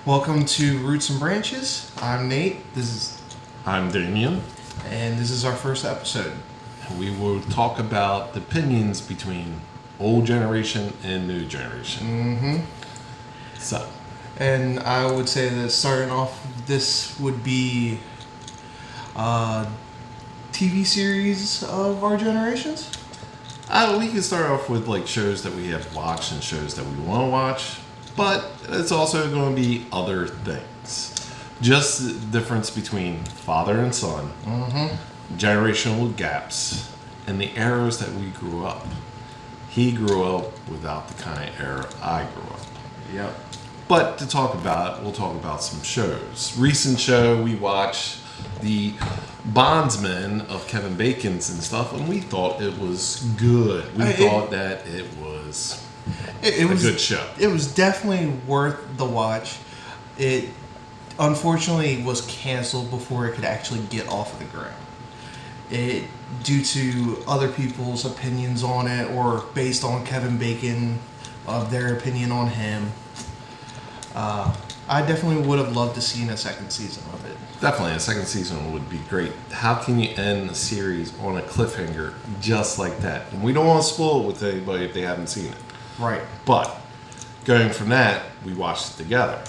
Welcome to Roots and Branches. I'm Nate. I'm Damien. And this is our first episode. We will talk about the opinions between old generation and new generation. Mm-hmm. So, And I would say that starting off, this would be a TV series of our generations. we can start off with like shows that we have watched and shows that we want to watch, but it's also going to be other things. Just the difference between father and son, generational gaps, and the eras that we grew up. He grew up without the kind of era I grew up. Yep. But to talk about, we'll talk about some shows. Recent show, we watched the Bondsman of Kevin Bacon's and stuff, and we thought it was good. We thought that it was It was a good show. It was definitely worth the watch. It unfortunately was canceled before it could actually get off of the ground. It due to other people's opinions on it, or based on Kevin Bacon of their opinion on him. I definitely would have loved to see a second season of it. Definitely, a second season would be great. How can you end the series on a cliffhanger just like that? And we don't want to spoil it with anybody if they haven't seen it. Right. But going from that, we watched it together.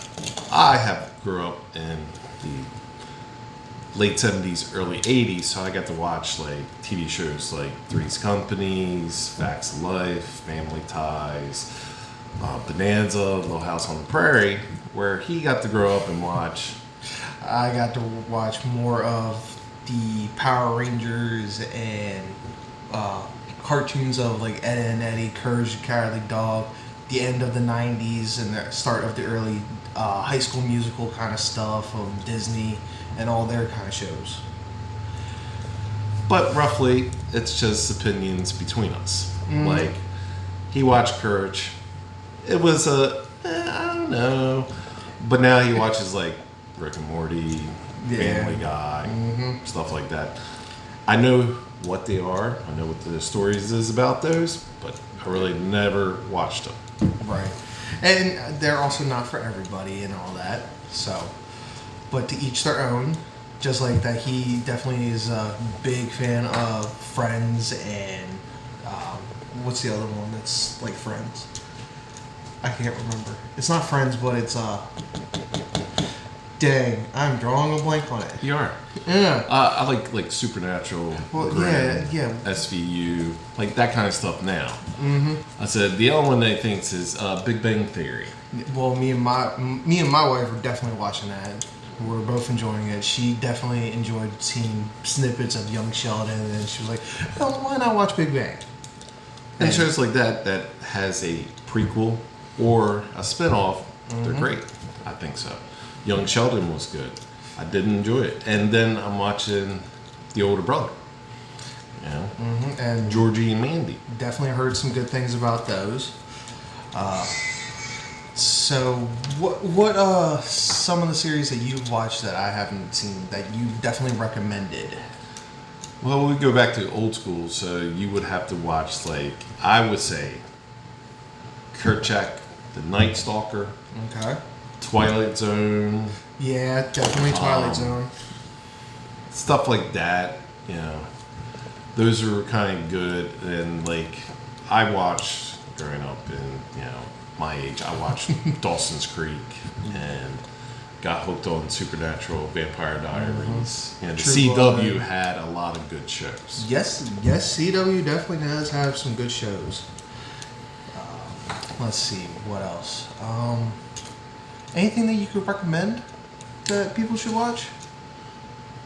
I grew up in the late 70s, early 80s, so I got to watch like TV shows like Three's Companies, Facts of Life, Family Ties, Bonanza, Little House on the Prairie, where he got to grow up and watch. I got to watch more of the Power Rangers and cartoons of like Ed and Eddie, Courage the Cowardly Dog, the end of the 90s and the start of the early High School Musical kind of stuff of Disney and all their kind of shows. But roughly, it's just opinions between us. Mm. Like, he watched Courage. It was I don't know. But now he watches like Rick and Morty, Family Guy, stuff like that. I know what they are. I know what the stories is about those, but I really never watched them. Right. And they're also not for everybody and all that. So, but to each their own. Just like that, he definitely is a big fan of Friends and what's the other one that's like Friends? I can't remember. It's not Friends, but it's dang, I'm drawing a blank on it. You are. Yeah. I like Supernatural, Well, Grimm, yeah. SVU, like that kind of stuff now. Mm-hmm. I said the only one that he thinks is Big Bang Theory. Well, me and my wife were definitely watching that. We're both enjoying it. She definitely enjoyed seeing snippets of Young Sheldon, and she was like, "Oh, why not watch Big Bang?" And shows like that has a prequel or a spinoff, they're great. I think so. Young Sheldon was good. I did enjoy it. And then I'm watching The Older Brother. You know? And Georgie and Mandy. definitely heard some good things about those. So, what some of the series that you've watched that I haven't seen that you definitely recommended? Well, we go back to old school, so you would have to watch, like, I would say, Kerchak, The Night Stalker, Okay. Twilight Zone, Yeah, definitely Twilight Zone. stuff like that. You know, those were kind of good. And like, I watched growing up in my age. I watched Dawson's Creek and got hooked on Supernatural, Vampire Diaries. You know, the True CW Blood. had a lot of good shows. Yes, CW definitely does have some good shows. Let's see, what else? Anything that you could recommend that people should watch?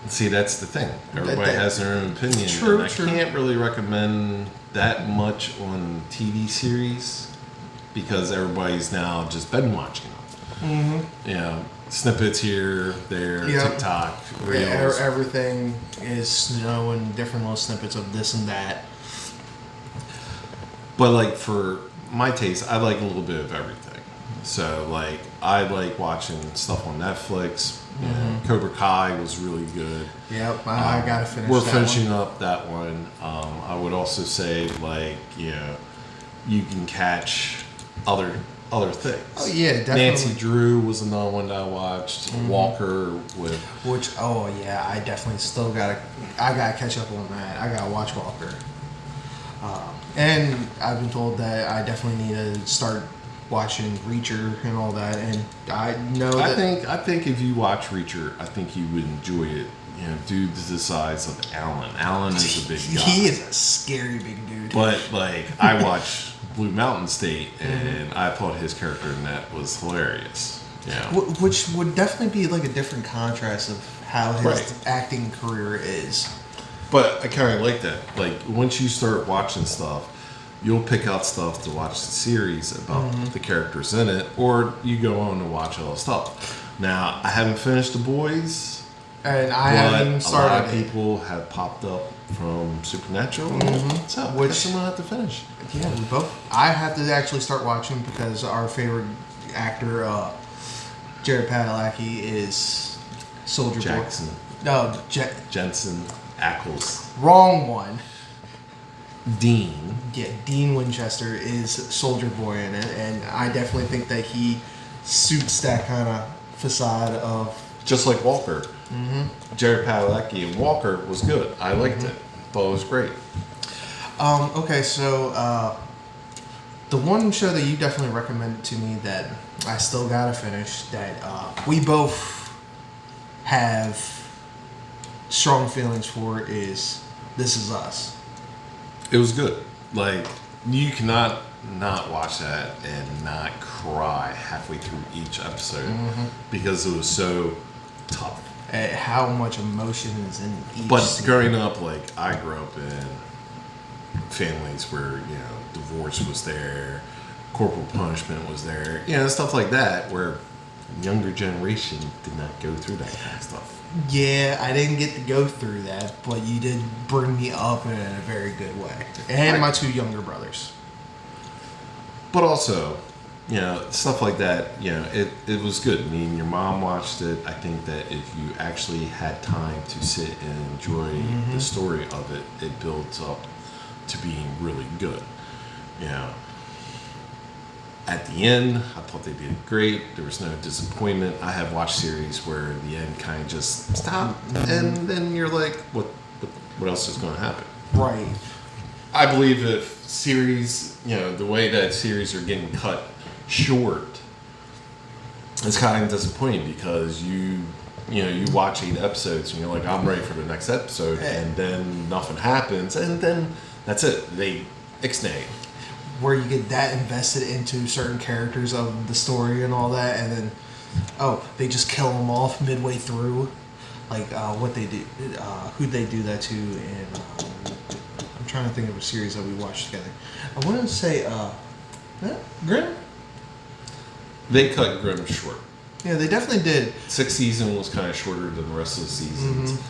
See, that's the thing. Everybody has their own opinion. True, and I can't really recommend that much on TV series because everybody's now just been watching them. You know, snippets here, there, Yep. TikTok, Yeah, Reels. everything is showing different little snippets of this and that. But like for my taste, I like a little bit of everything. So like I like watching stuff on Netflix. You know, Cobra Kai was really good. Yep, I gotta finish. We're that finishing one. up that one. I would also say like you can catch other other things. Oh, yeah, definitely. Nancy Drew was another one that I watched. Walker with Which, oh yeah, I definitely still I gotta catch up on that. I gotta watch Walker. And I've been told that I definitely need to start watching Reacher and all that. And I know that I think if you watch Reacher, I think you would enjoy it. You know, due to the size of Alan. Alan is a big guy. he is a scary big dude. But like, I watched Blue Mountain State, and I thought his character in that was hilarious. Yeah, Which would definitely be like a different contrast of how his Right. acting career is. but I kind of like that. Like, once you start watching stuff, you'll pick out stuff to watch the series about the characters in it, or you go on to watch all the stuff. Now, I haven't finished The Boys. And I But haven't a lot started of it. people have popped up from Supernatural. So I Which- guess I'm gonna have to finish. Yeah, we both. I have to actually start watching because our favorite actor, Jared Padalecki, is Soldier Jackson, Boy. No, Jensen, Ackles, wrong one. Dean. Yeah, Dean Winchester is Soldier Boy in it, and I definitely think that he suits that kind of facade of. Just like Walker. Jared Padalecki and Walker was good. I liked it. Thought it was great. Okay, so the one show that you definitely recommended to me that I still gotta finish, that we both have strong feelings for, is This Is Us. It was good. Like, you cannot not watch that and not cry halfway through each episode because it was so tough. At how much emotion is in each But scene. growing up, like, I grew up in families where, you know, divorce was there, corporal punishment was there, you know, stuff like that, where the younger generation did not go through that kind of stuff. Yeah, I didn't get to go through that, but you did bring me up in a very good way. And my two younger brothers. But also, you know, stuff like that, you know, it was good. I mean, your mom watched it. I think that if you actually had time to sit and enjoy the story of it, it builds up to being really good. You know, at the end, I thought they did great. There was no disappointment. I have watched series where the end kind of just stopped, and then you're like, what else is going to happen? Right. I believe if series, you know, the way that series are getting cut short, it's kind of disappointing because you watch 8 episodes and you're like, I'm ready for the next episode, and then nothing happens, and then that's it. They ixnay. Where you get that invested into certain characters of the story and all that, and then, they just kill them off midway through. Like, what they do, who'd they do that to, and I'm trying to think of a series that we watched together. I wanted to say, Grimm? They cut Grimm short. Yeah, they definitely did. 6th season was kind of shorter than the rest of the seasons.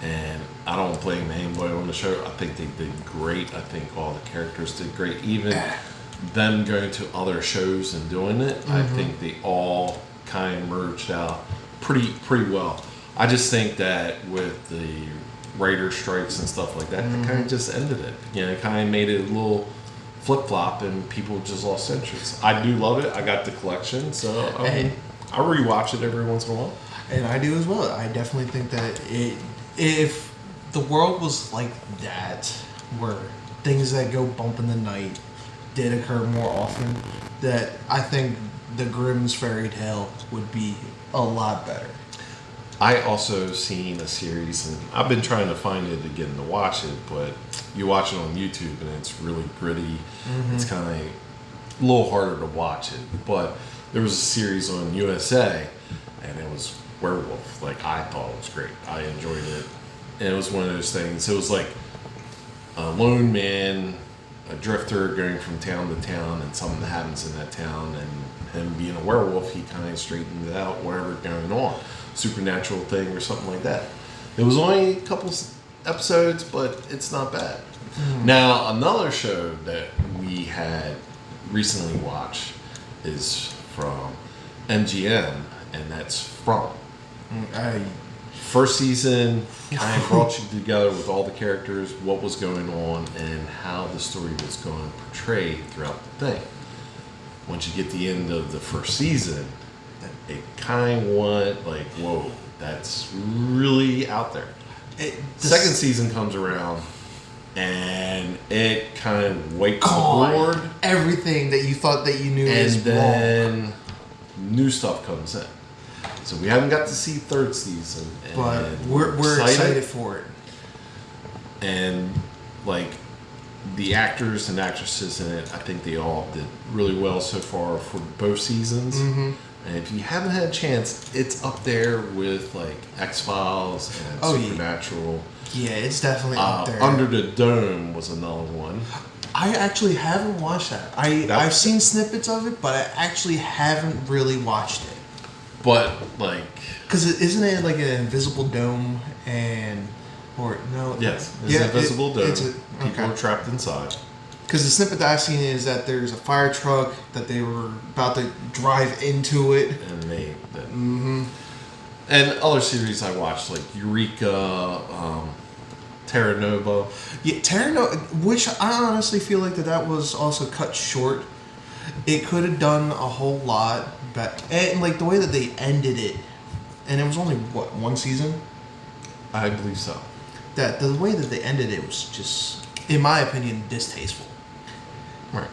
And I don't blame anybody on the show. I think they did great. I think all the characters did great. Even them going to other shows and doing it, I think they all kind of merged out pretty well. I just think that with the writer strikes and stuff like that, it kind of just ended it. You know, it kind of made it a little flip-flop and people just lost interest. I do love it. I got the collection, so I rewatch it every once in a while. And I do as well. I definitely think that if the world was like that, where things that go bump in the night did occur more often, that I think the Grimm's fairy tale would be a lot better. I also seen a series, and I've been trying to find it again to watch it, but you watch it on YouTube and it's really gritty. It's kind of a little harder to watch it. But there was a series on USA, and it was werewolf. Like, I thought it was great. I enjoyed it. And it was one of those things. It was like a lone man, a drifter going from town to town, and something happens in that town, and him being a werewolf, he kind of straightened it out, whatever's going on. Supernatural thing or something like that. It was only a couple episodes, but it's not bad. Now, another show that we had recently watched is from MGM, and that's From. First season kind of brought you together with all the characters, what was going on, and how the story was going to portray throughout the thing. once you get the end of the first season, it kind of went like, whoa, that's really out there. Second season comes around, and it kind of wipes the board. Everything that you thought that you knew is wrong. And then new stuff comes in. So we haven't got to see third season. But we're excited for it. And like the actors and actresses in it, I think they all did really well so far for both seasons. Mm-hmm. And if you haven't had a chance, it's up there with like X-Files and Supernatural. Yeah, it's definitely up there. Under the Dome was another one. I actually haven't watched that. I've seen snippets of it, but I actually haven't really watched it. But like, because isn't it like an invisible dome or no? Yes, it's an invisible dome. People okay. are trapped inside. Because the snippet that I've seen is that there's a fire truck that they were about to drive into it, and they. Mm-hmm. And other series I watched like Eureka, Terra Nova. Yeah, Terra Nova, which I honestly feel like that was also cut short. It could have done a whole lot better, and like the way that they ended it, and it was only one season. I believe so. That the way that they ended it was just, in my opinion, distasteful. Right.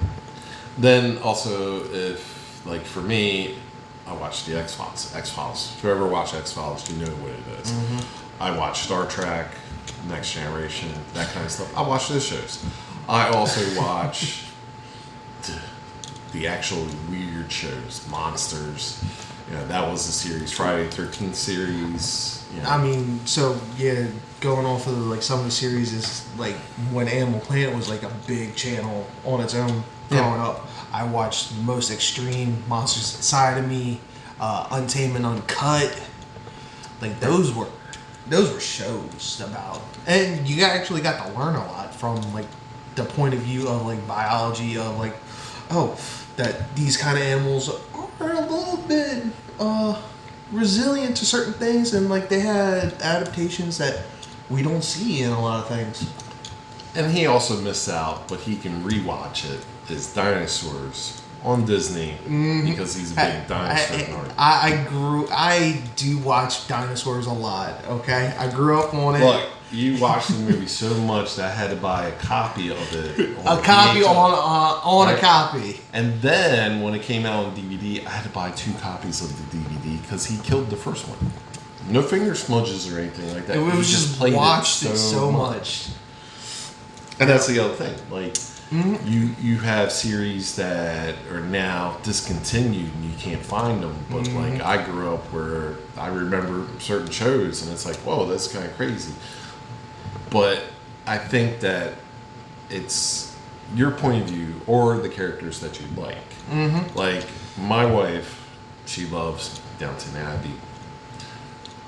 Then also, if like for me, I watched the X-Files. X-Files. If you ever watch X-Files, you know what it is. Mm-hmm. I watch Star Trek, Next Generation, that kind of stuff. I watch those shows. I also watch the actual weird shows, Monsters. You know, that was the series, Friday the 13th series. You know. I mean, so yeah, going off of like some of the series is like when Animal Planet was like a big channel on its own growing up. I watched Most Extreme, Monsters Inside of Me, Untamed and Uncut. Like those were shows about, and you actually got to learn a lot from like the point of view of like biology of like, that these kind of animals are a little bit resilient to certain things, and like they had adaptations that we don't see in a lot of things. And he also missed out, but he can rewatch it, is Dinosaurs on Disney, because he's a big dinosaur nerd. I do watch Dinosaurs a lot, okay? I grew up on it. Look, you watched the movie so much that I had to buy a copy of it. A copy VHS, on a copy. And then when it came out on DVD, I had to buy 2 copies of the DVD because he killed the first one. No finger smudges or anything like that. It was He just played watched it so much. And that's the other thing. Like, you have series that are now discontinued and you can't find them. But like, I grew up where I remember certain shows, and it's like, whoa, that's kind of crazy. But I think that it's your point of view or the characters that you like. Like my wife, she loves Downton Abbey,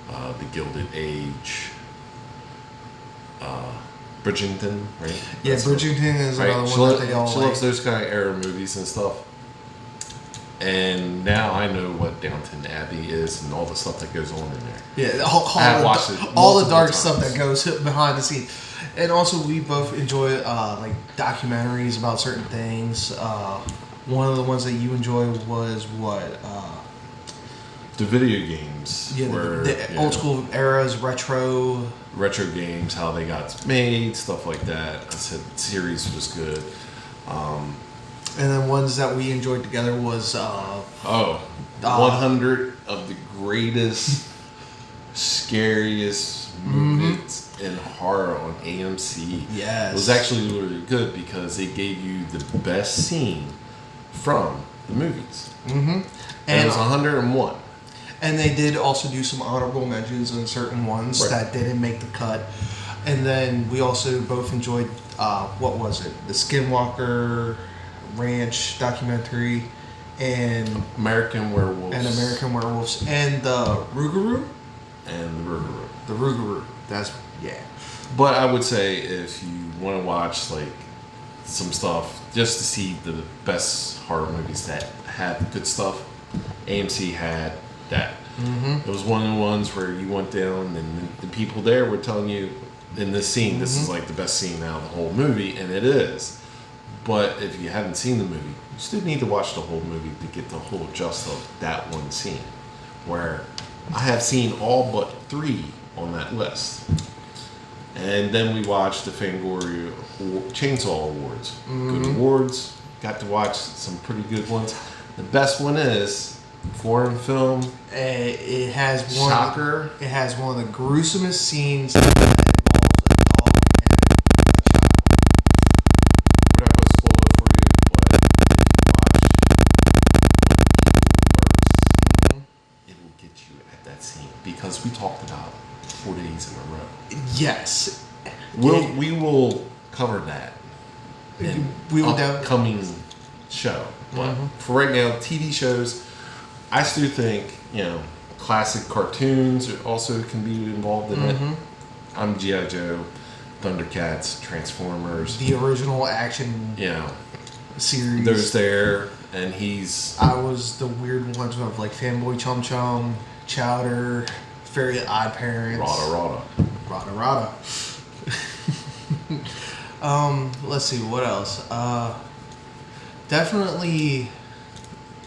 The Gilded Age, Bridgerton, right? Yeah, Bridgerton is another one that they all She loves those kind of era movies and stuff. And now I know what Downton Abbey is and all the stuff that goes on in there. Yeah, all the dark stuff that goes behind the scenes. And also, we both enjoy like documentaries about certain things. One of the ones that you enjoy was what? The video games. Yeah, the old school eras, retro games, how they got made, stuff like that. I said the series was good. And then ones that we enjoyed together was 100 of the greatest, scariest movies in horror on AMC. Yes, it was actually really good because it gave you the best scene from the movies. And it was 101. And they did also do some honorable mentions on certain ones that didn't make the cut. And then we also both enjoyed, what was it? The Skinwalker Ranch documentary and American Werewolves. And the Rougarou? The Rougarou. That's, yeah. But I would say if you want to watch like some stuff just to see the best horror movies that had good stuff, AMC had that. It was one of the ones where you went down and the people there were telling you in this scene, this is like the best scene out of the whole movie, and it is. But if you haven't seen the movie, you still need to watch the whole movie to get the whole gist of that one scene. Where I have seen all but 3 on that list. And then we watched the Fangoria Chainsaw Awards. Good awards. Got to watch some pretty good ones. The best one is foreign film. It has one. Shocker. It has one of the gruesomest scenes that involves a dog and a child. We're not going to spoil it for you, but if you watch When Evil Lurks, it will get you at that scene because we talked about it 4 days in a row. Yes. We will cover that in We will upcoming show. But for right now, TV shows, I still think, classic cartoons also can be involved in it. I'm G.I. Joe, Thundercats, Transformers. The original action series. There's there, and he's... I was the weird ones of like Fanboy Chum Chum, Chowder, Very Odd Parents. Rada. Rada. Let's see, what else?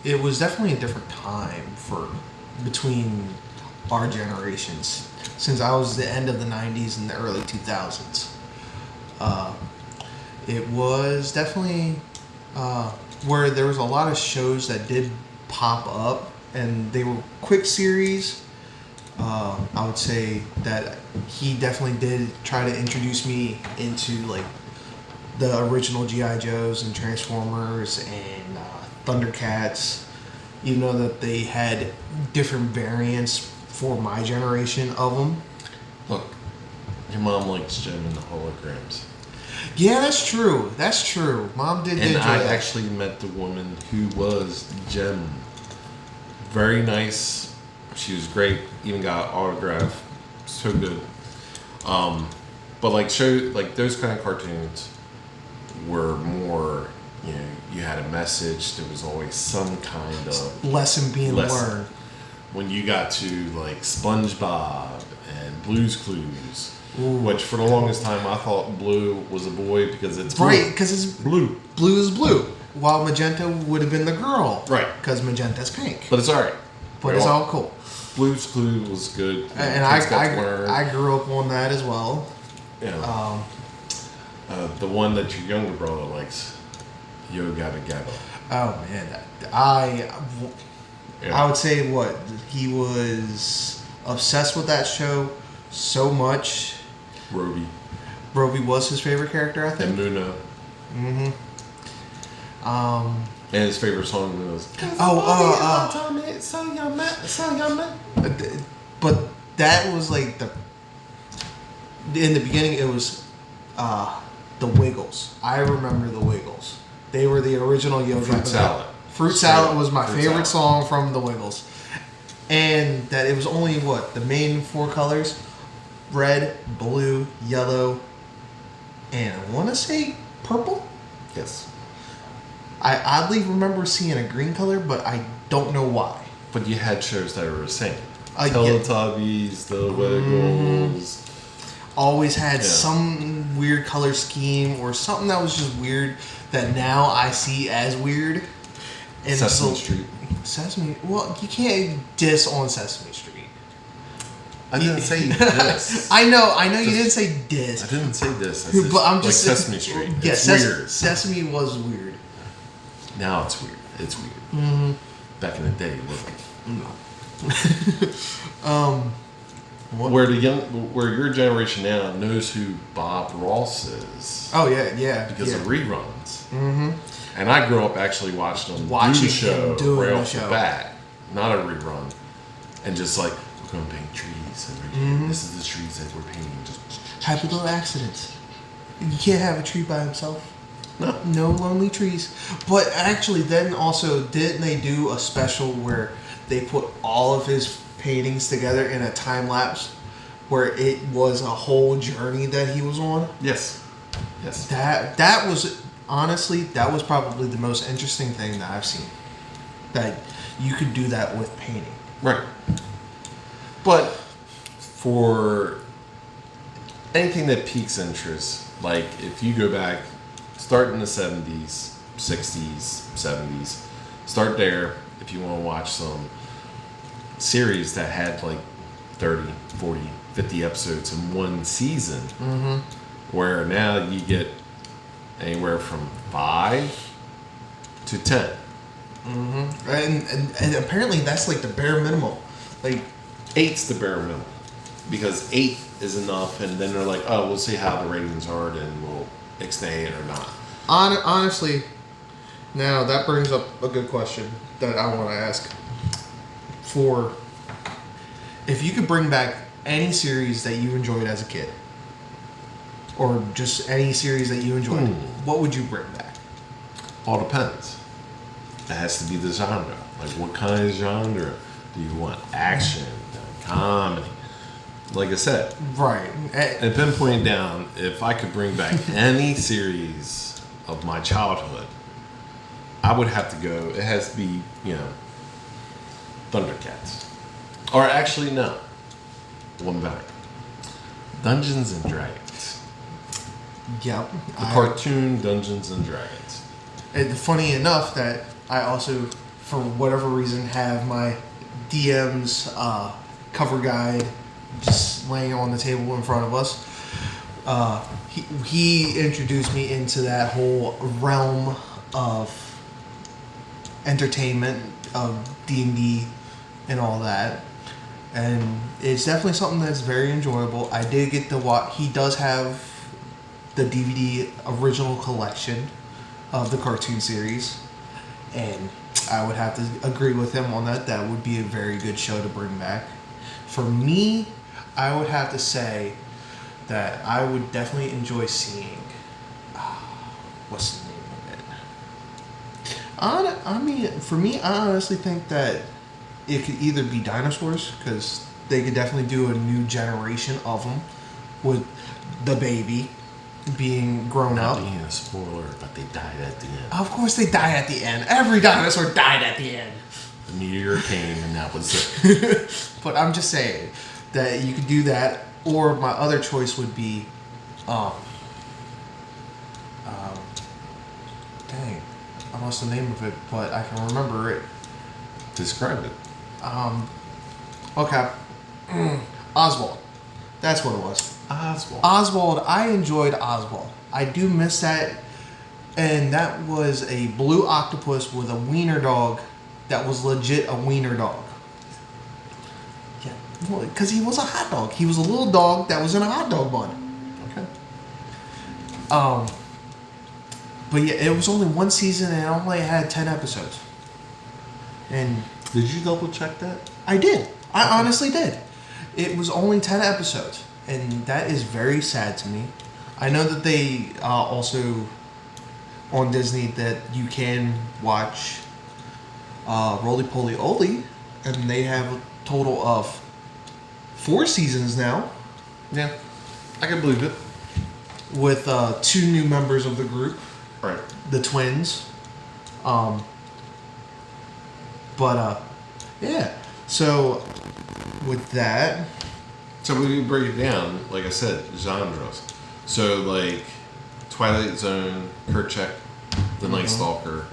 It was definitely a different time between our generations, since I was the end of the 90s and the early 2000s. It was definitely where there was a lot of shows that did pop up, and they were quick series. I would say that he definitely did try to introduce me into like the original G.I. Joes and Transformers and Thundercats, even though that they had different variants for my generation of them. Look, your mom likes Jem and the Holograms. Yeah, that's true. Mom did And enjoy I that. actually met the woman who was Jem. Very nice. She was great. Even got an autograph. So good. But like those kind of cartoons were more, you had a message. There was always some kind of lesson being learned. When you got to like SpongeBob and Blue's Clues, which for the longest time I thought Blue was a boy because it's blue. Right, because it's blue. Blue is blue, while Magenta would have been the girl. Right. Because Magenta's pink. But it's alright. But it's all cool. Blue's Clues was good. And I grew up on that as well. The one that your younger brother likes, Yo Gabba Gabba. Oh man, I would say he was obsessed with that show so much. Roby was his favorite character, I think. And Luna. And his favorite song was But that was like in the beginning it was the Wiggles. I remember the Wiggles. They were the original Yo Fruit Salad. Fruit Salad was my favorite song from the Wiggles. And that it was only the main 4 colors: red, blue, yellow, and I want to say purple. Yes. I oddly remember seeing a green color, but I don't know why. But you had shows that were the same. I get- Teletubbies, the Wiggles. Always had some weird color scheme or something that was just weird that now I see as weird. And Sesame Street. Sesame. Well, you can't diss on Sesame Street. I didn't say this. I know. You didn't say diss. I didn't say this. I said But I'm just like Sesame Street. Yeah, It's weird. Sesame was weird. Now it's weird. It's weird. Back in the day, it wasn't. Where your generation now knows who Bob Ross is. Oh yeah. Because of reruns. And I grew up actually watching him do the show doing right the off the show. bat, not a rerun, and just like we're gonna paint trees over here. This is the trees that we're painting. Just Happy little accidents. You can't have a tree by himself. No lonely trees. But actually, then also, didn't they do a special where they put all of his paintings together in a time lapse, where it was a whole journey that he was on? Yes. That was honestly probably the most interesting thing that I've seen. That you could do that with painting. Right. But for anything that piques interest, like if you go back start in the 70s, 60s, 70s. Start there if you want to watch some series that had like 30, 40, 50 episodes in one season. Mm-hmm. Where now you get anywhere from 5 to 10. Mm-hmm. And apparently that's like the bare minimum. Like 8's the bare minimum. Because 8 is enough, and then they're like, oh, we'll see how the ratings are, and we'll extend it or not. honestly, now that brings up a good question that I want to ask. For if you could bring back any series that you enjoyed as a kid, or just any series that you enjoyed, what would you bring back? All depends. It has to be the genre. Like, what kind of genre do you want? Action, comedy. Like I said, Right. and pinpoint down, if I could bring back any series of my childhood, I would have to go. It has to be, Thundercats. Or actually, no. One better. Dungeons and Dragons. Yep. The cartoon Dungeons and Dragons. Funny enough that I also, for whatever reason, have my DM's cover guide just laying on the table in front of us. He introduced me into that whole realm of entertainment, of D&D and all that. And it's definitely something that's very enjoyable. I did get to watch. He does have the DVD original collection of the cartoon series, and I would have to agree with him on that. That would be a very good show to bring back. For me, I would have to say that I would definitely enjoy seeing. What's the name of it? I mean, for me, I honestly think that it could either be dinosaurs, because they could definitely do a new generation of them with the baby being grown Not up. being a spoiler, but they died at the end. Of course they die at the end. Every dinosaur died at the end. The meteor came, and that was it. But I'm just saying that you could do that, or my other choice would be, dang, I lost the name of it, but I can remember it. Describe it. Okay, Oswald. That's what it was. Oswald. Oswald. I enjoyed Oswald. I do miss that, and that was a blue octopus with a wiener dog. That was legit a wiener dog. Yeah, because he was a hot dog. He was a little dog that was in a hot dog bun. Okay. But yeah, it was only one season and it only had 10 episodes. And Did you double check that? I did. I honestly did. It was only 10 episodes, and that is very sad to me. I know that they also on Disney that you can watch Roly Poly Oly, and they have a total of 4 seasons now Yeah, I can believe it. with 2 new members of the group, Right. the twins. Yeah. So with that, So we break it down, like I said, genres. So like Twilight Zone, Kerchak, The Night Stalker,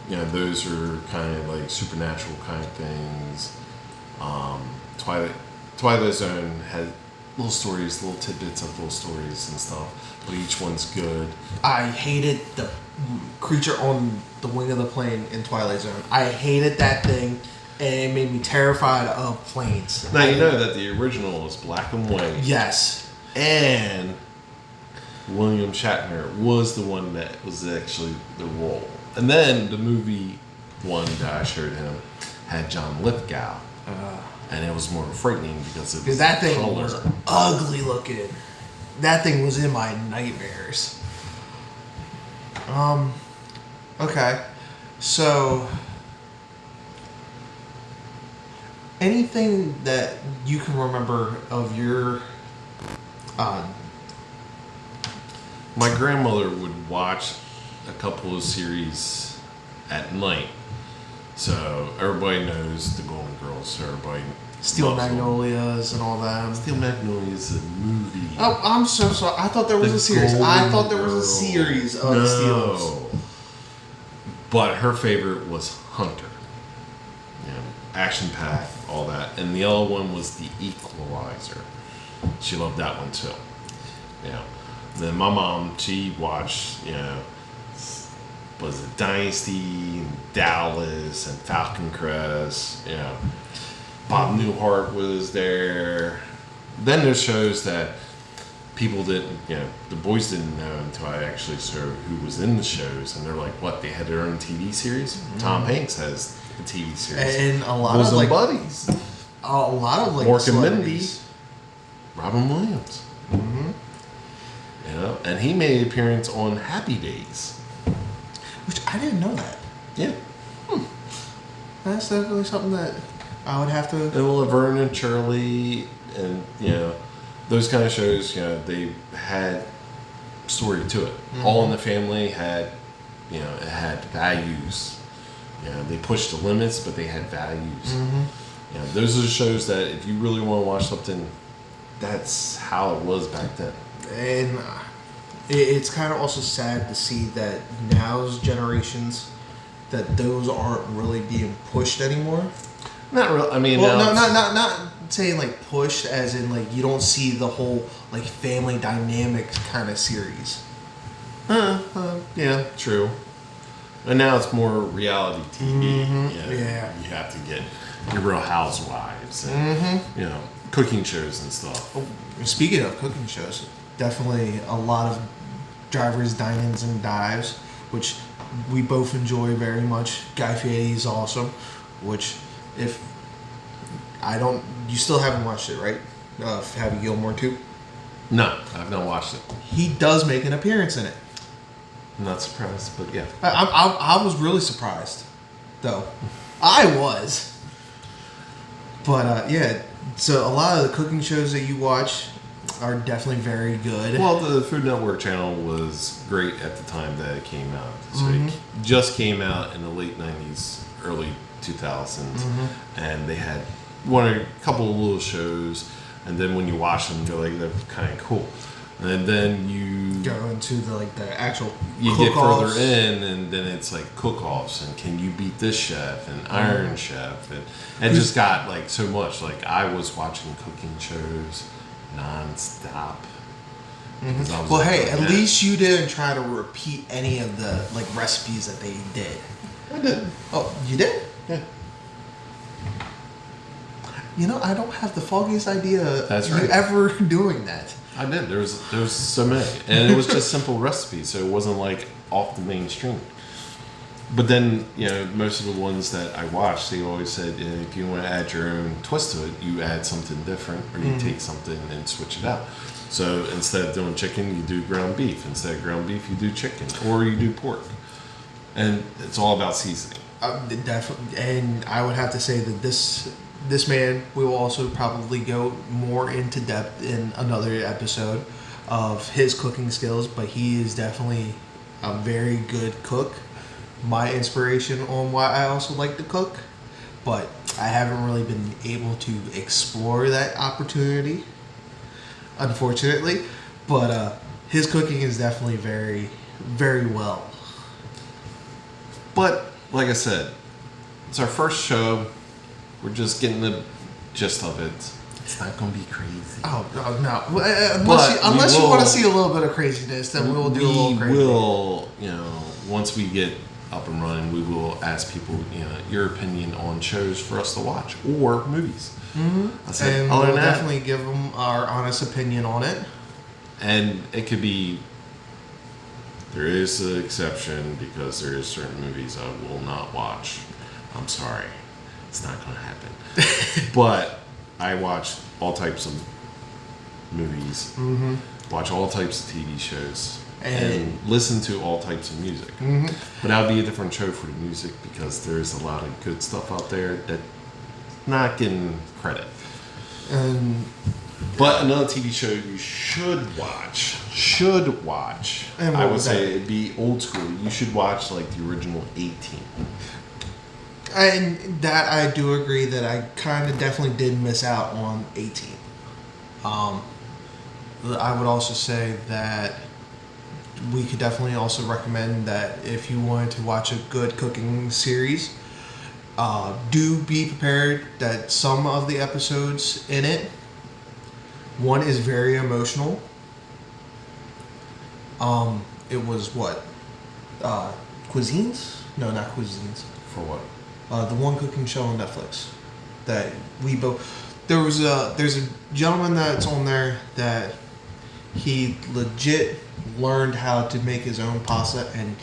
those are kind of like supernatural kind of things. Twilight Zone had little stories, little tidbits of little stories and stuff, but each one's good. I hated the creature on the wing of the plane in Twilight Zone. I hated that thing, and it made me terrified of planes. Now you know that the original was black and white. Yes. And William Shatner was the one that was actually the role. And then the movie one that I showed him had John Lithgow. And it was more frightening because it was That thing color. was ugly looking. That thing was in my nightmares. Okay. So, anything that you can remember of your My grandmother would watch a couple of series at night. So everybody knows the Golden Girls. So everybody Steel Loves them. Magnolias and all that. Steel Magnolias is a movie. Oh, I'm so sorry. I thought there was The a series. I Golden thought there was a Girl. series of No. Steelers. But her favorite was Hunter. You know, action packed, all that. And the other one was The Equalizer. She loved that one too. Yeah. Then my mom, she watched, was it Dynasty, and Dallas, and Falcon Crest. Bob Newhart was there. Then there's shows that people didn't, the boys didn't know until I actually showed who was in the shows, and they're like, "What? They had their own TV series?" Tom Hanks has a TV series, And a lot Bosom of buddies, a lot of Mork and Mindy, celebrities. Robin Williams. And he made an appearance on Happy Days. Which I didn't know that. Yeah, That's definitely something that I would have to. and Laverne and Shirley, and those kind of shows. They had story to it. All in the Family had, it had values. They pushed the limits, but they had values. Those are the shows that if you really want to watch something, that's how it was back then. And it's kind of also sad to see that now's generations that those aren't really being pushed anymore. Not real. I mean, Well, now no, it's- not saying like pushed as in like you don't see the whole like family dynamics kind of series. Yeah, true. And now it's more reality TV. Yeah. You have to get your Real Housewives and cooking shows and stuff. Oh, speaking of cooking shows, definitely a lot of Drivers, Dine-ins, and Dives, which we both enjoy very much. Guy Fieri is awesome, which if I don't, you still haven't watched it, right? Happy Gilmore too. No, I've not watched it. He does make an appearance in it. I'm not surprised, but yeah. I was really surprised, though. I was. But yeah, so a lot of the cooking shows that you watch are definitely very good. Well, the Food Network channel was great at the time that it came out. So it just came out in the late 90s, early 2000s. And they had a couple of little shows. And then when you watch them, you're like, they're kind of cool. And then you Go into the actual get cook-offs. further in, and then it's like cook-offs and can you beat this chef and Iron Chef, and it just got like so much. Like I was watching cooking shows nonstop. Because I was Well, like, hey, at "Man." least you didn't try to repeat any of the recipes that they did. I did. Oh, you did? Yeah. I don't have the foggiest idea That's you right. ever doing that. I did. There was so many, and it was just simple recipes, so it wasn't like off the mainstream. But then, most of the ones that I watched, they always said if you want to add your own twist to it, you add something different, or you take something and switch it out. So instead of doing chicken, you do ground beef. Instead of ground beef, you do chicken, or you do pork. And it's all about seasoning. Definitely, and I would have to say that this man, we will also probably go more into depth in another episode of his cooking skills, but he is definitely a very good cook. My inspiration on why I also like to cook, but I haven't really been able to explore that opportunity, unfortunately. But his cooking is definitely very, very well. But like I said, it's our first show. We're just getting the gist of it. It's not going to be crazy. Oh no! But Unless we you want will- to see a little bit of craziness, then we will do a little crazy. We will, once we get up and running, we will ask people, your opinion on shows for us to watch or movies. I said, And other we'll than that, definitely give them our honest opinion on it. and it could be. There is an exception because there is certain movies I will not watch. I'm sorry, it's not going to happen. But I watch all types of movies, watch all types of TV shows, and listen to all types of music. But that would be a different show for the music because there's a lot of good stuff out there that not getting credit. And But another TV show you should watch, And what I would was say that? it'd be old school. You should watch like the original 18. And that I do agree that I kind of definitely did miss out on 18. I would also say that we could definitely also recommend that if you wanted to watch a good cooking series, do be prepared that some of the episodes in it, one is very emotional. It was what? Cuisines? No, not Cuisines. For what? The one cooking show on Netflix that we both. There's a gentleman that's on there that he legit learned how to make his own pasta, and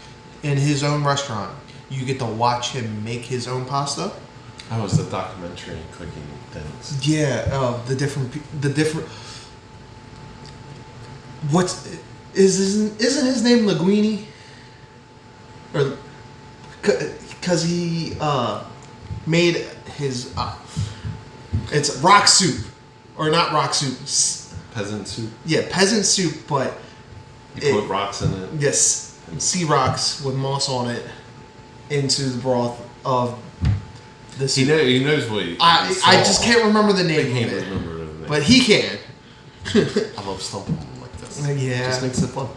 in his own restaurant, you get to watch him make his own pasta. Oh, it was the documentary cooking things. Yeah, the different. Isn't his name Linguini? Or because he made his it's rock soup, or not rock soup. Peasant soup. Yeah, peasant soup, but You put rocks in it. yes, sea rocks with moss on it into the broth of the soup. He knows what he I just can't remember the I name can't of it, remember the name. but he can. I love stumping him like this. Yeah. Just makes it fun.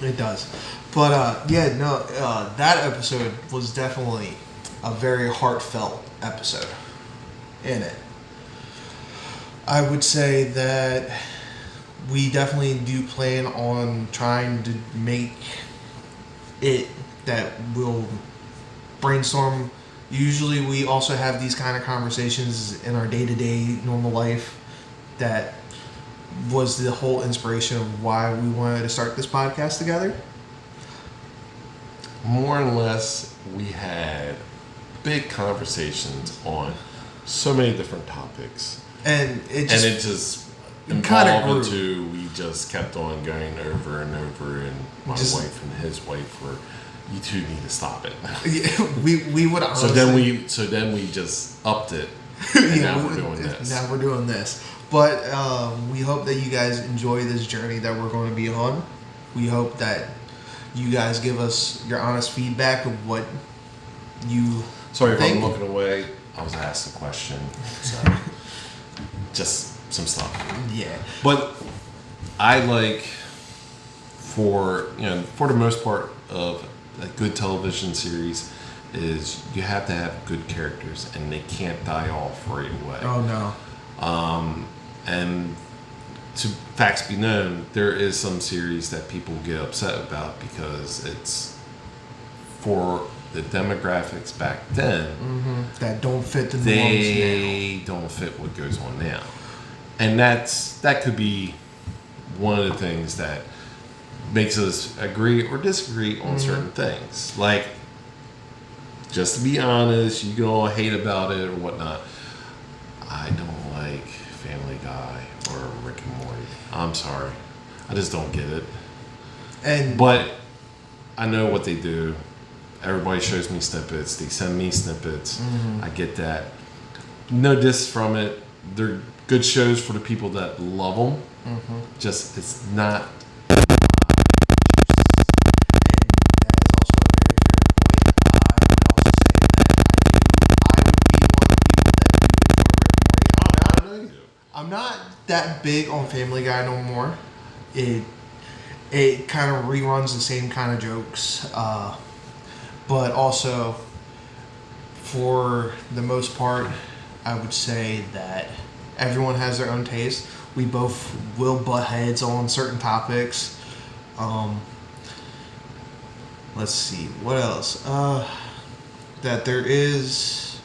It does. But that episode was definitely a very heartfelt episode in it. I would say that we definitely do plan on trying to make it that we'll brainstorm. Usually we also have these kind of conversations in our day-to-day normal life. That was the whole inspiration of why we wanted to start this podcast together. More or less, we had big conversations on so many different topics. And it And just, it just kinda evolved grew. into, we just kept on going over and over, and my Just- wife and his wife were, you two need to stop it. we would honestly, So then we just upped it, and now we're doing this. Now we're doing this. But we hope that you guys enjoy this journey that we're going to be on. We hope that you guys give us your honest feedback of what you Sorry if think. I'm looking away. I was asked a question, so just some stuff. Yeah. But I like, for the most part of a good television series, is you have to have good characters, and they can't die off right away. Oh no. And to facts be known, there is some series that people get upset about because it's for the demographics back then. That don't fit the norms They don't fit what goes on now, and that could be one of the things that makes us agree or disagree on certain things. Like, just to be honest, you can all hate about it or whatnot. I don't like Family Guy or Rick and Morty. I'm sorry, I just don't get it. now. And But I know what they do. Everybody shows me snippets. They send me snippets. I get that. No diss from it. They're good shows for the people that love them. Just, it's not. I'm not that big on Family Guy no more. It kind of reruns the same kind of jokes, but also for the most part, I would say that everyone has their own taste. We both will butt heads on certain topics. Let's see what else. That there's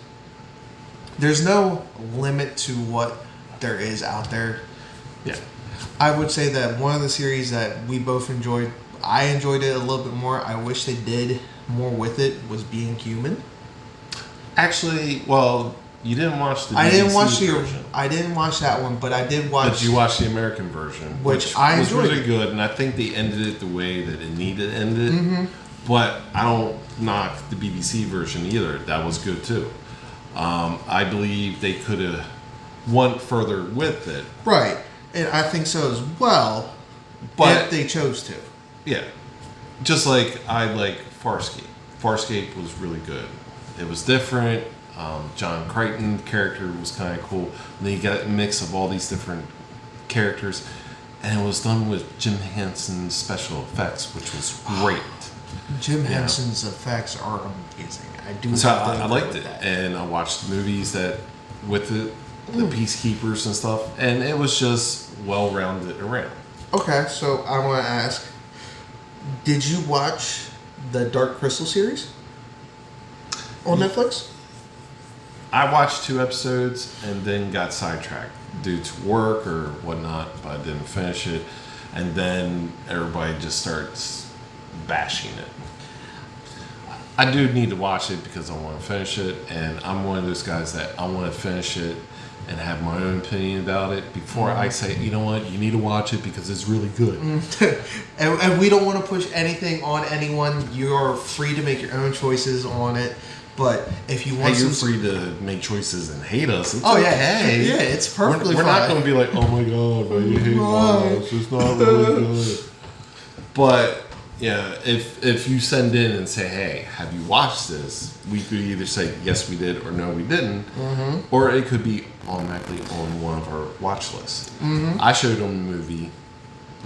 no limit to what there is out there. Yeah. I would say that one of the series that we both enjoyed, I enjoyed it a little bit more. I wish they did more with it. Was Being Human. Actually, well, you didn't watch the BBC I didn't watch version. I didn't watch that one, but I did watch. But you watched the American version, Which I was enjoyed really it. good, and I think they ended it the way that it needed to end it. But I don't knock the BBC version either. That was good too. I believe they could have went further with it. Right, and I think so as well. But if they chose to. yeah, just like I like Farscape. Farscape was really good. It was different. John Crichton character was kind of cool. And then you got a mix of all these different characters, and it was done with Jim Henson's special effects, which was great. Jim Yeah. Henson's effects are amazing. I do. So have to I agree liked with it, that. and I watched movies that with the peacekeepers and stuff, and it was just well rounded around. Okay, so I want to ask: did you watch the Dark Crystal series on Netflix? I watched 2 episodes and then got sidetracked due to work or whatnot, but I didn't finish it. And then everybody just starts bashing it. I do need to watch it because I want to finish it, and I'm one of those guys that I want to finish it and have my own opinion about it before I say, you know what, you need to watch it because it's really good. And we don't want to push anything on anyone. You're free to make your own choices on it. But if you want Hey, you're some, free to make choices and hate us. It's oh okay. yeah, yeah, it's perfectly We're fine. not going to be like, oh my god, but you hate us. It's not really good. But yeah, if you send in and say, hey, have you watched this? We could either say yes, we did, or no, we didn't, or it could be automatically on one of our watch lists. I showed them a movie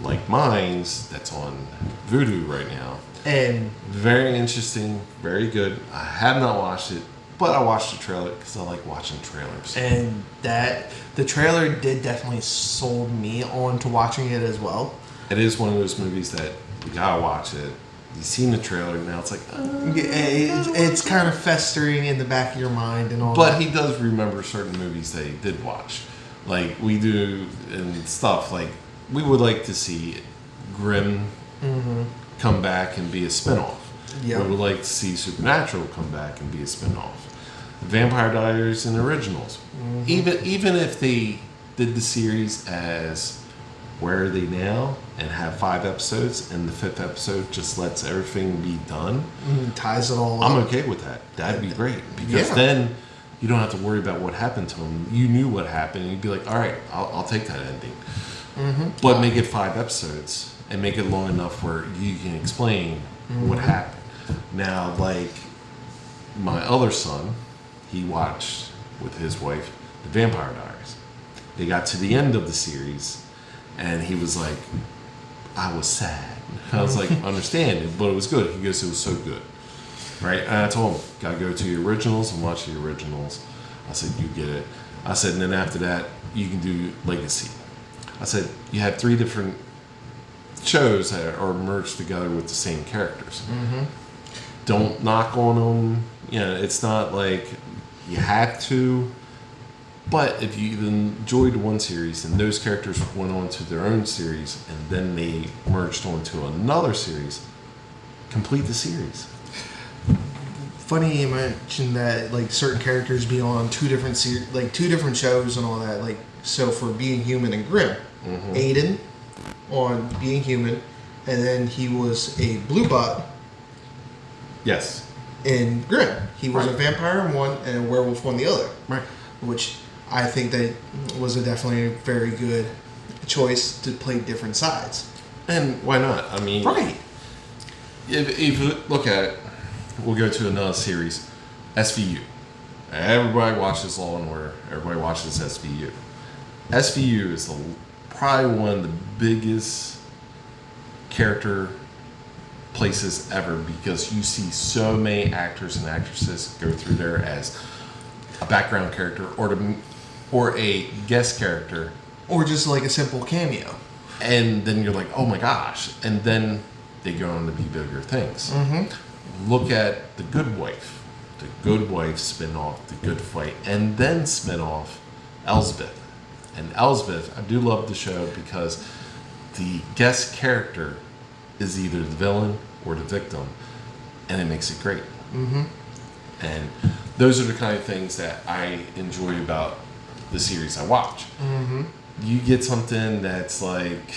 like mine's that's on Vudu right now. And Very interesting, very good. I have not watched it, but I watched the trailer because I like watching trailers. and that the trailer did definitely sold me on to watching it as well. It is one of those movies that you gotta watch it. You've seen the trailer, now it's like, It's kind of festering in the back of your mind and all. but that. he does remember certain movies that he did watch. Like we do and stuff. Like we would like to see Grimm come back and be a spinoff. Yep. We would like to see Supernatural come back and be a spinoff. Vampire Diaries and Originals. Even if they did the series as Where Are They Now and have 5 episodes and the 5th episode just lets everything be done, Ties it all I'm up. okay with that. That'd be great because Yeah. then you don't have to worry about what happened to him. You knew what happened, and you'd be like, all right, I'll take that ending. But make it 5 episodes and make it long enough where you can explain what happened. Now, like my other son, he watched with his wife The Vampire Diaries. They got to the end of the series, and he was like, I was sad. I was like, understand it, but it was good. He goes, it was so good. Right? And I told him, gotta go to the originals and watch the originals. I said, you get it. I said, and then after that, you can do Legacy. I said, you have 3 different shows that are merged together with the same characters. Don't knock on them. You know, it's not like you have to. But if you enjoyed one series and those characters went on to their own series and then they merged onto another series, complete the series. Funny you mentioned that, like certain characters be on 2 different like 2 different shows and all that. Like so for Being Human and Grimm, Aiden on Being Human, and then he was a blue bot Yes. in Grimm. He was a Right. vampire in one and a werewolf on the other, Right. which I think that was definitely a very good choice to play different sides. And why not? I mean, Right. if you look at it, we'll go to another series, SVU. Everybody watches Law and Order. Everybody watches SVU. SVU is probably one of the biggest character places ever because you see so many actors and actresses go through there as a background character or a guest character, Or just like a simple cameo. and then you're like, oh my gosh, and then they go on to be bigger things. Look at The Good Wife. The Good Wife spin off The Good Fight, and then spin off Elsbeth. And Elsbeth, I do love the show because the guest character is either the villain or the victim, and it makes it great. And those are the kind of things that I enjoy about the series I watch. You get something that's like,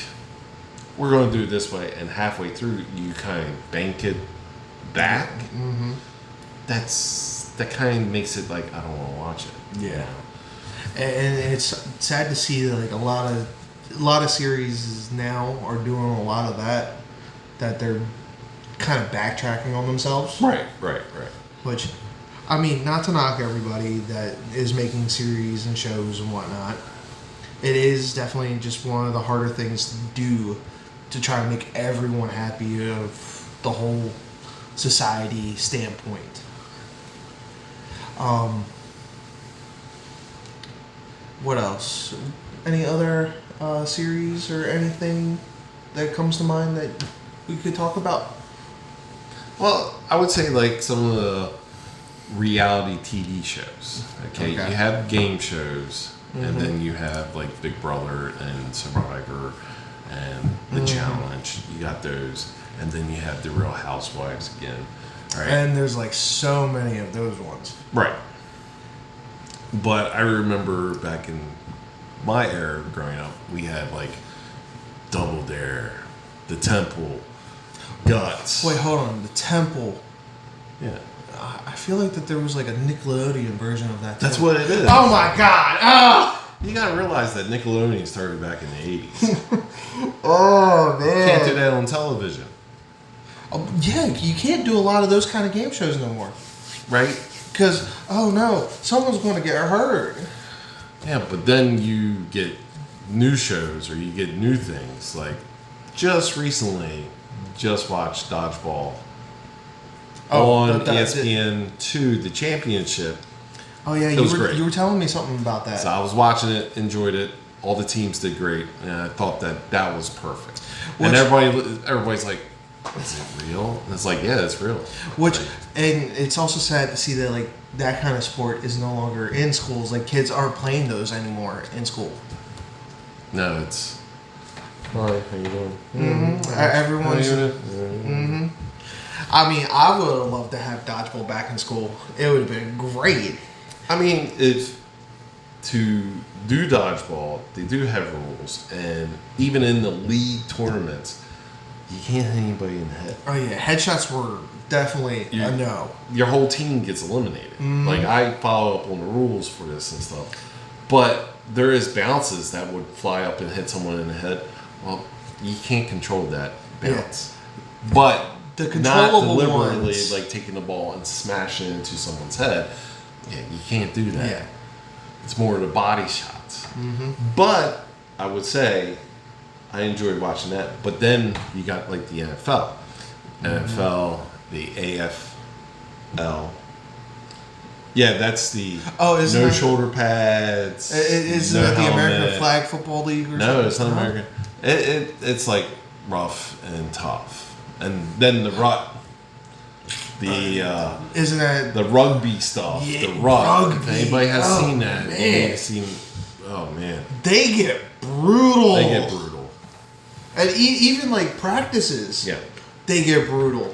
we're going to do it this way, and halfway through, you kind of bank it back. That kind of makes it like, I don't want to watch it. Yeah. And it's sad to see that like a lot of series now are doing a lot of that they're kind of backtracking on themselves, Right. which I mean, not to knock everybody that is making series and shows and whatnot. It is definitely just one of the harder things to do to try to make everyone happy of the whole society standpoint. What else? Any other series or anything that comes to mind that we could talk about? Well, I would say like some of the reality TV shows. Okay, Okay. you have game shows, and then you have like Big Brother and Survivor and The Challenge. You got those, and then you have the Real Housewives again. All right, And there's like so many of those ones. right. But I remember back in my era growing up, we had like Double Dare, The Temple, Guts. Wait, hold on. The Temple. Yeah, I feel like that there was like a Nickelodeon version of that. that's too. what it is. Oh my god! Oh, You gotta realize that Nickelodeon started back in the 80s. oh man! Can't do that on television, Oh, yeah, you can't do a lot of those kind of game shows no more. right? Because oh no, someone's going to get hurt. Yeah, but then you get new shows or you get new things. Like just recently, just watched Dodgeball on ESPN 2, the championship. Oh yeah, was great. you were telling me something about that. So I was watching it, enjoyed it. All the teams did great, and I thought that was perfect. And everybody's like, "Is it real?" And it's like, "Yeah, it's real." Which Like, and it's also sad to see that like that kind of sport is no longer in schools. Like kids aren't playing those anymore in school. no, it's. Hi, how you doing? Everyone's. Mm-hmm. I mean, I would have loved to have dodgeball back in school. It would have been great. I mean, if to do dodgeball, they do have rules, and even in the league tournaments, you can't hit anybody in the head. Oh yeah, headshots were definitely a no. Your whole team gets eliminated. Like I follow up on the rules for this and stuff, but there is bounces that would fly up and hit someone in the head. Well, you can't control that bounce, but The not controllable deliberately ones. like taking the ball and smashing it into someone's head. Yeah, you can't do that. Yeah. It's more the body shots. But I would say I enjoyed watching that. But then you got like the NFL, NFL, the AFL. Yeah, that's the isn't no that- shoulder pads. Isn't no that the American helmet. Flag Football League or something? No, it's not American. It's like rough and tough, and then the Isn't that the rugby stuff, Yeah, the rug. If rugby. anybody has Oh, seen that, man. they've seen. Oh man, they get brutal? they get brutal. And even like practices, Yeah, they get brutal.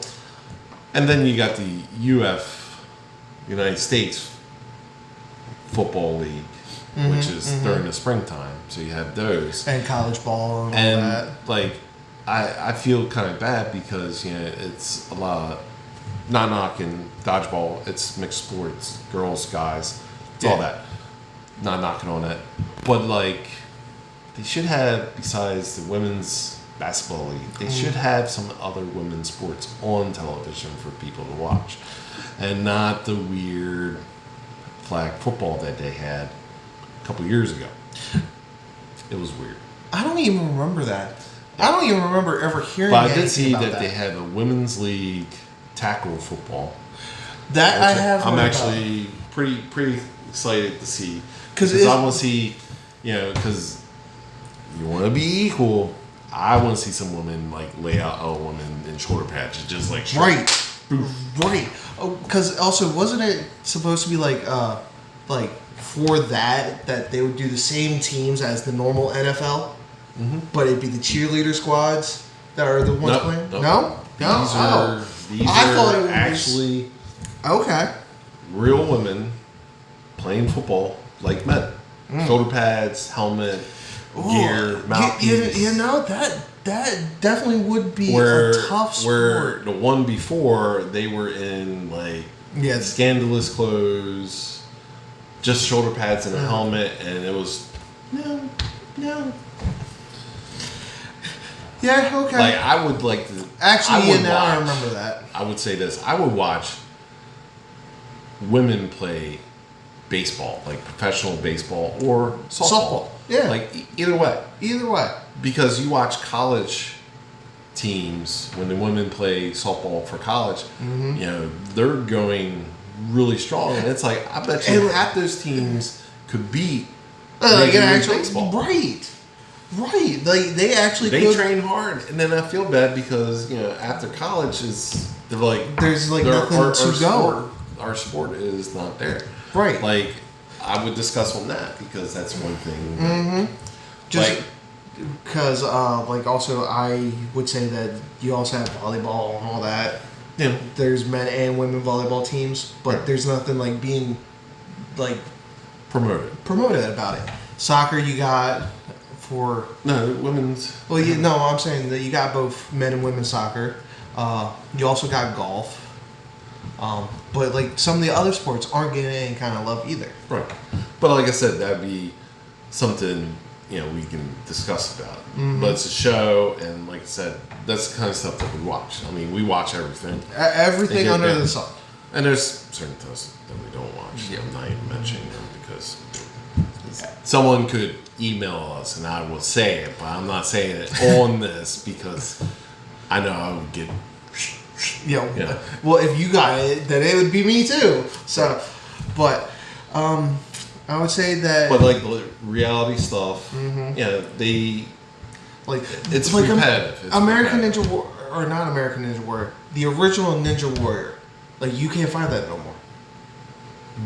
and then you got the United States Football League, which is during the springtime. So you have those, And college ball and all and that. like I feel kind of bad because it's a lot of not knocking dodgeball. It's mixed sports, girls, guys, it's all Yeah. that. Not knocking on that, but like they should have, besides the women's basketball league, they should have some other women's sports on television for people to watch, and not the weird flag football that they had a couple years ago. It was weird. I don't even remember that. I don't even remember ever hearing. But I did anything see about that they had a women's league tackle football. That I which have. I'm heard actually pretty excited to see, 'Cause because I it's- want to see, because you want to be equal. I want to see some women like lay out a woman in shoulder pads, just like about. Right. Because also wasn't it supposed to be like for that they would do the same teams as the normal NFL, but it'd be the cheerleader squads that are the ones Nope, playing. nope. No. These I thought it are was- actually Okay. real women playing football like men. Shoulder pads, helmet, gear, mouthpiece. You know that definitely would be where a tough sport. where the one before they were in like Yeah. scandalous clothes, just shoulder pads and a helmet, and it was no. Yeah. Okay. Like I would like to. Actually, I would now I watch- remember that. I would say this: I would watch women play baseball, like professional baseball or softball. Softball, yeah. Like either way. Either way. Because you watch college teams when the women play softball for college, Mm-hmm. you know, they're going really strong, and it's like I bet you And- half those teams could beat Like Major League actually, baseball. right. Like they actually They could. train hard, and then I feel bad because after college they're like There's like they're- nothing to go. sport, our sport is not there. Right. Like I would discuss on that because that's one thing. Mm-hmm. Just Like because, like, also I would say that you also have volleyball and all that. yeah, There's men and women volleyball teams, but there's nothing like being like promoted about it. Soccer, you got for no women's. well, I'm saying that you got both men and women's soccer. You also got golf. But like some of the other sports aren't getting any kind of love either. Right. But like I said, that'd be something, we can discuss about. Mm-hmm. But it's a show, and like I said, that's the kind of stuff that we watch. I mean, we watch everything. Everything Yeah, under yeah. the sun. And there's certain things that we don't watch. I'm not even mentioning them because someone could email us and I will say it, but I'm not saying it on this because I know I would get. Yeah. Well, if you got it, then it would be me too. So, but I would say that But like the reality stuff, Mm-hmm. they. like It's like repetitive. It's American repetitive. Ninja War or not American Ninja Warrior, the original Ninja Warrior. Like you can't find that no more.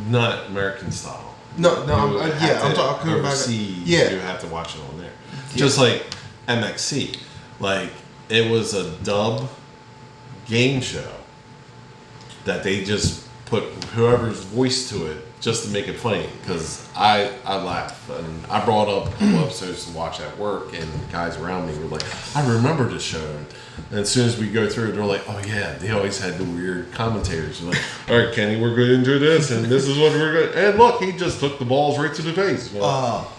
Not American style. No, You I'm would yeah, have I'm to talking about overseas, yeah. You have to watch it on there. Just like MXC, like it was a dub game show that they just put whoever's voice to it just to make it funny. Because I laugh and I brought up a couple episodes to watch at work, and the guys around me were like, "I remember this show." And as soon as we go through it, they're like, "Oh yeah, they always had the weird commentators." They're like, "All right, Kenny, we're going to do this, and this is what we're going." And look, he just took the balls right to the face. Well,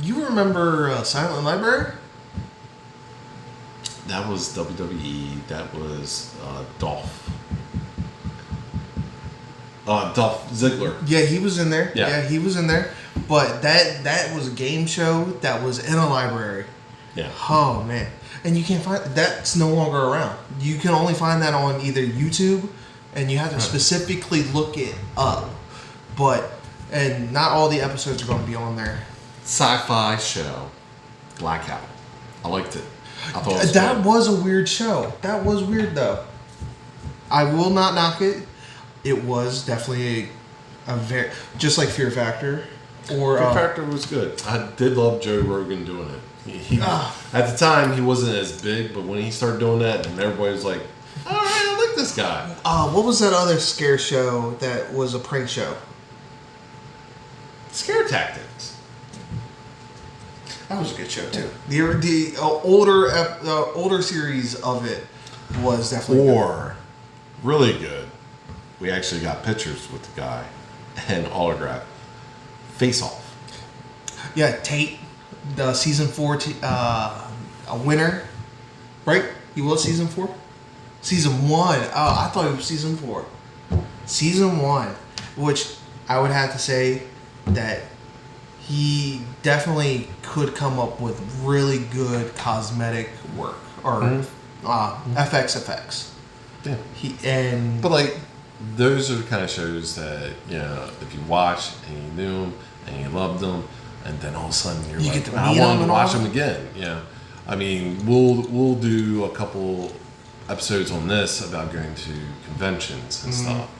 You remember Silent Library? that was WWE. That was Dolph. Dolph Ziggler. Yeah, he was in there. Yeah. Yeah, he was in there. But that was a game show that was in a library. Yeah. Oh man, and you can't find that's no longer around. You can only find that on either YouTube, and you have to specifically look it up. And not all the episodes are going to be on there. Sci-fi show, Blackout. I liked it. I thought it was That good. was a weird show. That was weird though. I will not knock it. It was definitely a very just like Fear Factor, or Fear Factor was good. I did love Joe Rogan doing it. At the time, he wasn't as big, but when he started doing that, and everybody was like, "All right, I like this guy." what was that other scare show that was a prank show? Scare Tactics. That was a good show too. The older series of it was definitely good. Or, really good. We actually got pictures with the guy and autograph. Face Off. Yeah, Tate, the season 4 a winner, right? He was season 4, season 1. Oh, I thought it was season 4. Season 1, which I would have to say that he definitely could come up with really good cosmetic work or FX effects. Yeah. But But like, those are the kind of shows that if you watch and you knew them and you loved them, and then all of a sudden you're You like, get to I meet want them to and watch all. them again. Yeah, I mean, we'll do a couple episodes on this about going to conventions and stuff.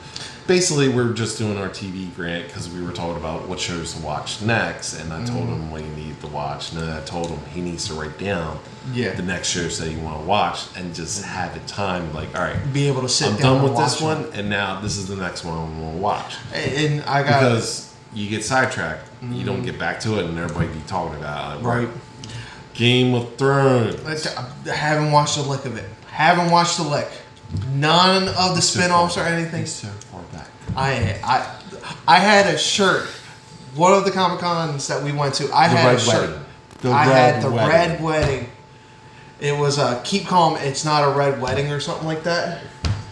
Basically, we're just doing our TV grant because we were talking about what shows to watch next, and I told him what he needed to watch, and then I told him he needs to write down the next shows that you want to watch and just have it timed. Like, all right, be able to sit I'm down done and with this watch one, and now this is the next one I'm going to watch. And I got Because you get sidetracked, you don't get back to it, and everybody be talking about it. right. Game of Thrones. I haven't watched a lick of it. Haven't watched a lick. None of the spin-offs or anything. He's so far back. I had a shirt. One of the Comic Cons that we went to, I had a Red shirt. Wedding. The I Red had the Wedding. Red Wedding. It was Keep Calm, It's Not a Red Wedding or something like that.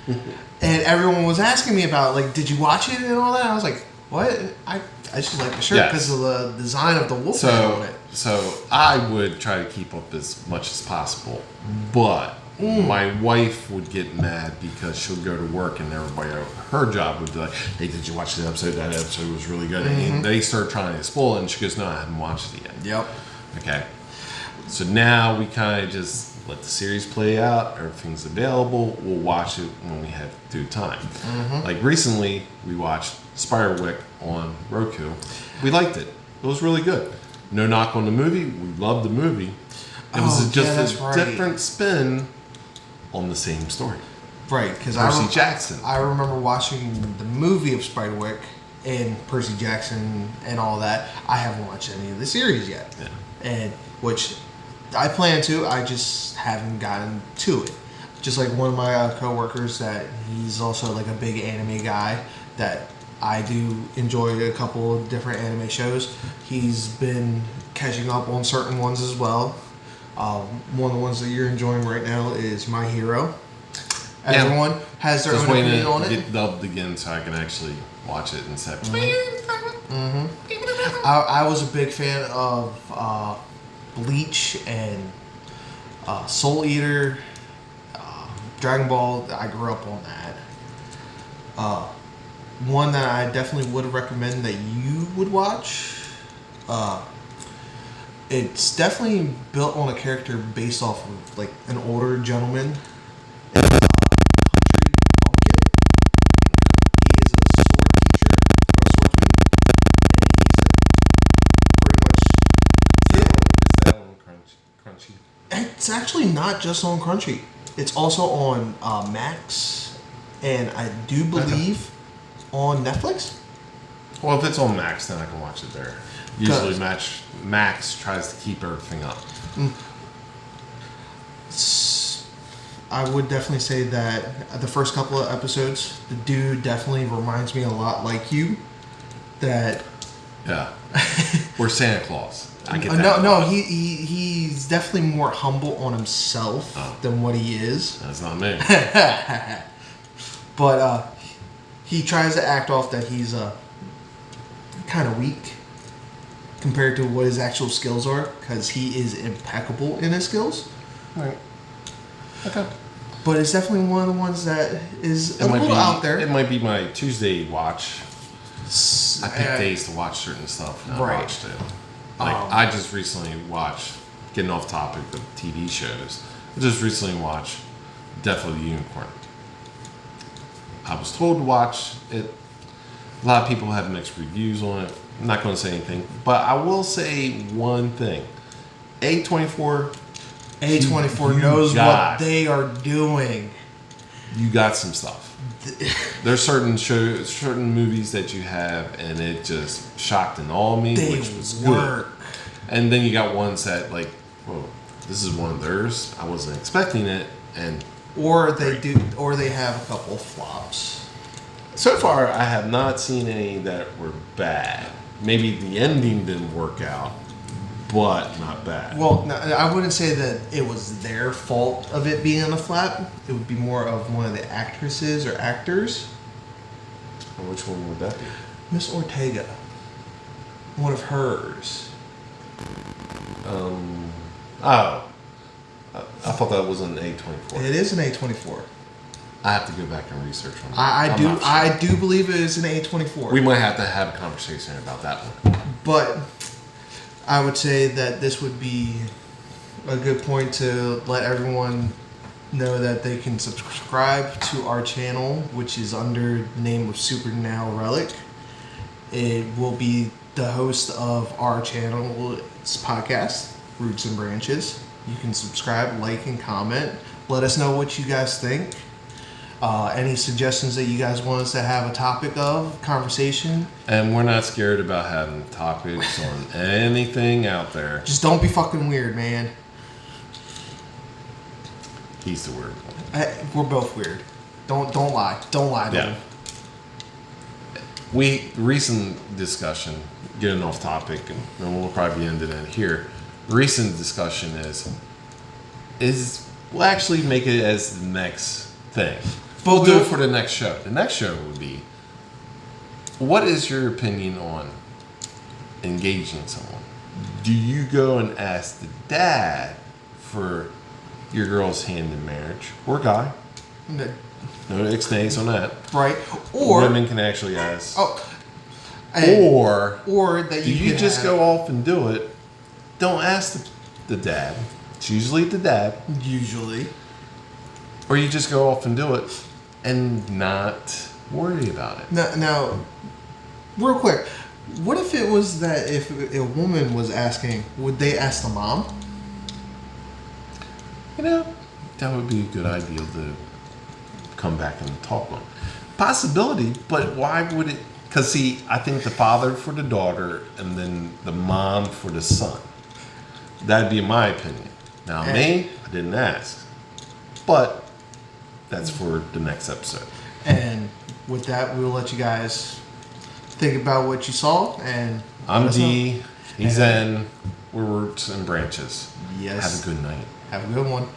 and everyone was asking me about like, did you watch it and all that? I was like, what? I just like the shirt Yes. because of the design of the wolf on it. So I would try to keep up as much as possible, but my wife would get mad because she'll go to work and everybody at her job would be like, "Hey, did you watch the episode? That episode was really good." And they start trying to spoil it, and she goes, "No, I haven't watched it yet." Yep. Okay. So now we kind of just let the series play out. Everything's available. We'll watch it when we have due time. Like recently, we watched Spiderwick on Roku. We liked it. It was really good. No knock on the movie. We loved the movie. It was just a different spin on the same story. Right, because Percy Jackson. I remember watching the movie of Spiderwick and Percy Jackson and all that. I haven't watched any of the series yet, and which I plan to. I just haven't gotten to it. Just like one of my coworkers, that he's also like a big anime guy. That I do enjoy a couple of different anime shows. He's been catching up on certain ones as well. One of the ones that you're enjoying right now is My Hero. Everyone has their own opinion on it. Get dubbed again so I can actually watch it and say. I was a big fan of Bleach and Soul Eater, Dragon Ball. I grew up on that. One that I definitely would recommend that you would watch. It's definitely built on a character based off of like an older gentleman. It's Country Bumpkin. He is a sword teacher or a swordsman, and he's pretty much. Is that on Crunchy? It's actually not just on Crunchy. It's also on Max, and I do believe on Netflix. Well, if it's on Max, then I can watch it there. Usually, Max tries to keep everything up. I would definitely say that the first couple of episodes, the dude definitely reminds me a lot like you. That Yeah. We're Santa Claus. I get that. no, he's definitely more humble on himself than what he is. That's not me. But he tries to act off that he's kind of weak compared to what his actual skills are, because he is impeccable in his skills. Right. Okay. But it's definitely one of the ones that is a little out there. It might be my Tuesday watch. I pick days to watch certain stuff, and I watched it. Like I just recently watched, getting off topic of TV shows, I just recently watched Death of the Unicorn. I was told to watch it. A lot of people have mixed reviews on it. I'm not going to say anything, but I will say one thing. A24 knows what they are doing. You got some stuff. There's certain shows, certain movies that you have, and it just shocked and awed me, which was good. And then you got ones that like, whoa, this is one of theirs. I wasn't expecting it, and or they have a couple of flops. So far, I have not seen any that were bad. Maybe the ending didn't work out, but not bad. Well, no, I wouldn't say that it was their fault of it being a flap. It would be more of one of the actresses or actors. And which one would that be? Miss Ortega. One of hers. I thought that was an A24. It is an A24. I have to go back and research on that. I do believe it is an A24. We might have to have a conversation about that one. But I would say that this would be a good point to let everyone know that they can subscribe to our channel, which is under the name of Super Now Relic. It will be the host of our channel's podcast, Roots and Branches. You can subscribe, like, and comment. Let us know what you guys think. Any suggestions that you guys want us to have a topic of conversation. And we're not scared about having topics on anything out there. Just don't be fucking weird, man. He's the weird one. We're both weird. Don't lie. Don't lie to me. Recent discussion, getting off topic, and we'll probably end it here. Recent discussion is we'll actually make it as the next thing. We'll do it for the next show. The next show would be, what is your opinion on engaging someone? Do you go and ask the dad for your girl's hand in marriage, or guy? No ixnays on that. Right. Or women can actually ask. Oh. Or that do you just go off and do it? Don't ask the dad. It's usually the dad. Usually. Or you just go off and do it and not worry about it. Now, real quick, what if it was that if a woman was asking, would they ask the mom? You know, that would be a good idea to come back and talk on. Possibility, but why would it? Because, see, I think the father for the daughter and then the mom for the son. That'd be my opinion. Now, me, I didn't ask. But that's for the next episode. And with that, we'll let you guys think about what you saw. And I'm D. He's N. We're Roots and Branches. Yes. Have a good night. Have a good one.